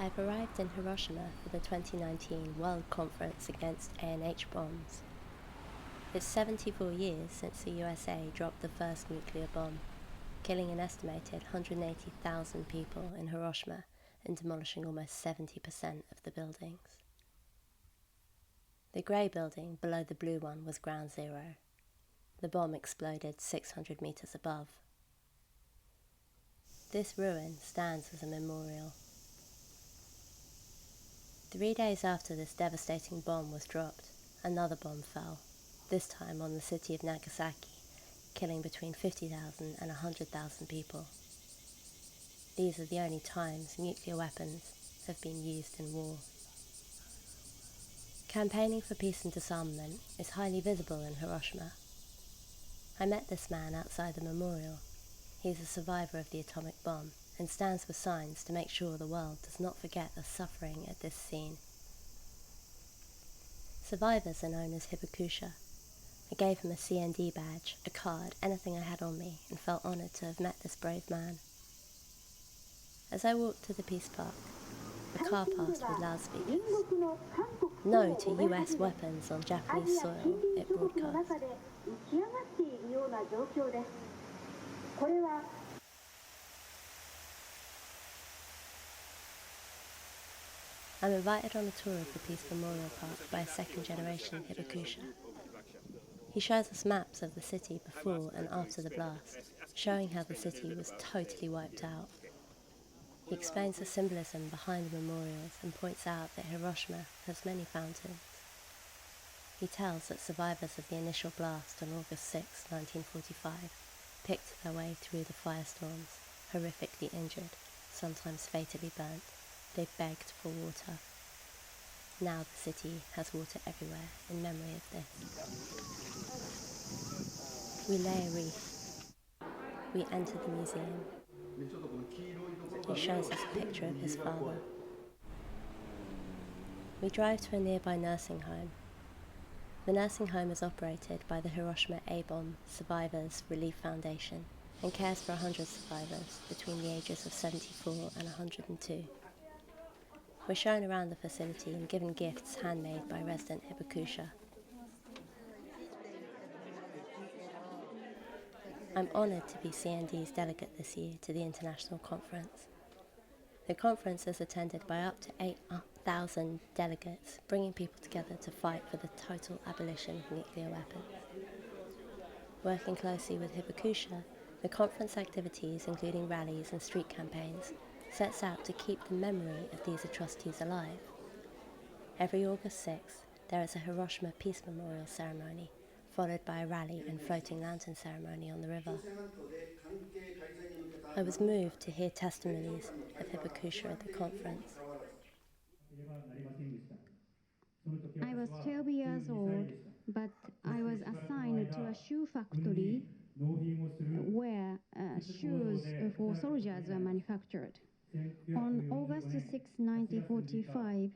I've arrived in Hiroshima for the 2019 World Conference Against ANH Bombs. It's 74 years since the USA dropped the first nuclear bomb, killing an estimated 180,000 people in Hiroshima and demolishing almost 70% of the buildings. The grey building below the blue one was ground zero. The bomb exploded 600 meters above. This ruin stands as a memorial. 3 days after this devastating bomb was dropped, another bomb fell, this time on the city of Nagasaki, killing between 50,000 and 100,000 people. These are the only times nuclear weapons have been used in war. Campaigning for peace and disarmament is highly visible in Hiroshima. I met this man outside the memorial. He is a survivor of the atomic bomb and stands with signs to make sure the world does not forget the suffering at this scene. Survivors are known as hibakusha. I gave him a CND badge, a card, anything I had on me, and felt honoured to have met this brave man. As I walked to the Peace Park, a car passed with loudspeakers. No to US weapons on Japanese soil, it broadcast. I'm invited on a tour of the Peace Memorial Park by a second-generation hibakusha. He shows us maps of the city before and after the blast, showing how the city was totally wiped out. He explains the symbolism behind the memorials and points out that Hiroshima has many fountains. He tells that survivors of the initial blast on August 6, 1945, picked their way through the firestorms, horrifically injured, sometimes fatally burnt. They begged for water. Now the city has water everywhere in memory of this. We lay a wreath. We enter the museum. He shows us a picture of his father. We drive to a nearby nursing home. The nursing home is operated by the Hiroshima A-Bomb Survivors Relief Foundation and cares for 100 survivors between the ages of 74 and 102. We're shown around the facility and given gifts handmade by resident hibakusha. I'm honoured to be CND's delegate this year to the international conference. The conference is attended by up to 8,000 delegates, bringing people together to fight for the total abolition of nuclear weapons. Working closely with hibakusha, the conference activities, including rallies and street campaigns, sets out to keep the memory of these atrocities alive. Every August 6th, there is a Hiroshima Peace Memorial ceremony, followed by a rally and floating lantern ceremony on the river. I was moved to hear testimonies of hibakusha at the conference. I was 12 years old, but I was assigned to a shoe factory where shoes for soldiers were manufactured. On August 6, 1945,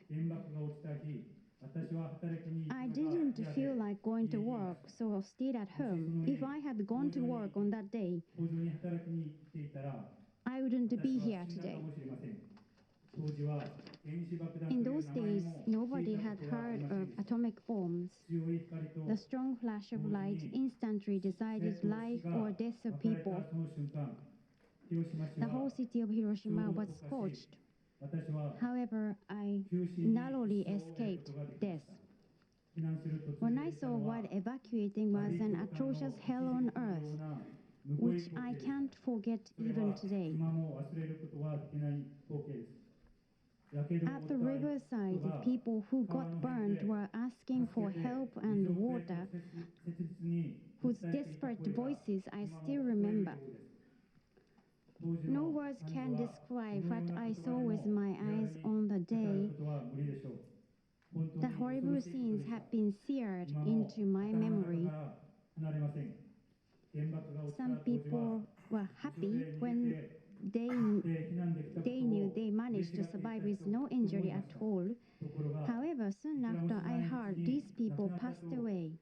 I didn't feel like going to work, so I stayed at home. If I had gone to work on that day, I wouldn't be here today. In those days, nobody had heard of atomic bombs. The strong flash of light instantly decided life or death of people. The whole city of Hiroshima was scorched. However, I narrowly escaped death. When I saw what evacuating was an atrocious hell on earth, which I can't forget even today. At the riverside, people who got burned were asking for help and water, whose desperate voices I still remember. No words can describe what I saw with my eyes on the day. The horrible scenes have been seared into my memory. Some people were happy when they knew they managed to survive with no injury at all. However, soon after I heard these people passed away.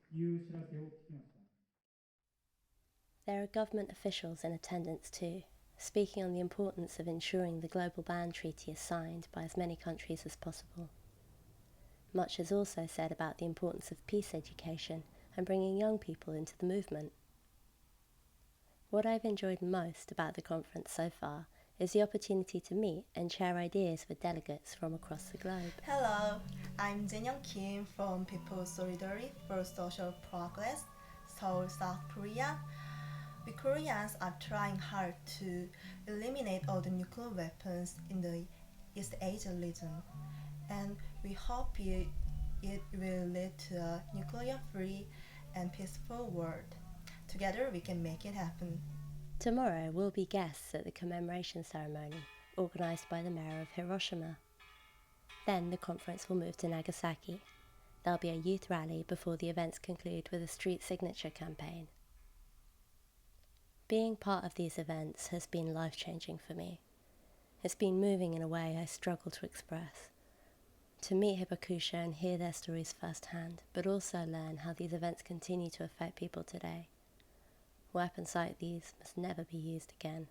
There are government officials in attendance too, speaking on the importance of ensuring the global ban treaty is signed by as many countries as possible. Much is also said about the importance of peace education and bringing young people into the movement. What I've enjoyed most about the conference so far is the opportunity to meet and share ideas with delegates from across the globe. Hello, I'm Jin-Young Kim from People's Solidarity for Social Progress, Seoul, South Korea. We Koreans are trying hard to eliminate all the nuclear weapons in the East Asia region, and we hope it will lead to a nuclear-free and peaceful world. Together we can make it happen. Tomorrow we'll be guests at the commemoration ceremony organised by the mayor of Hiroshima. Then the conference will move to Nagasaki. There'll be a youth rally before the events conclude with a street signature campaign. Being part of these events has been life-changing for me. It's been moving in a way I struggle to express. To meet Hibakusha and hear their stories firsthand, but also learn how these events continue to affect people today. Weapons like these must never be used again.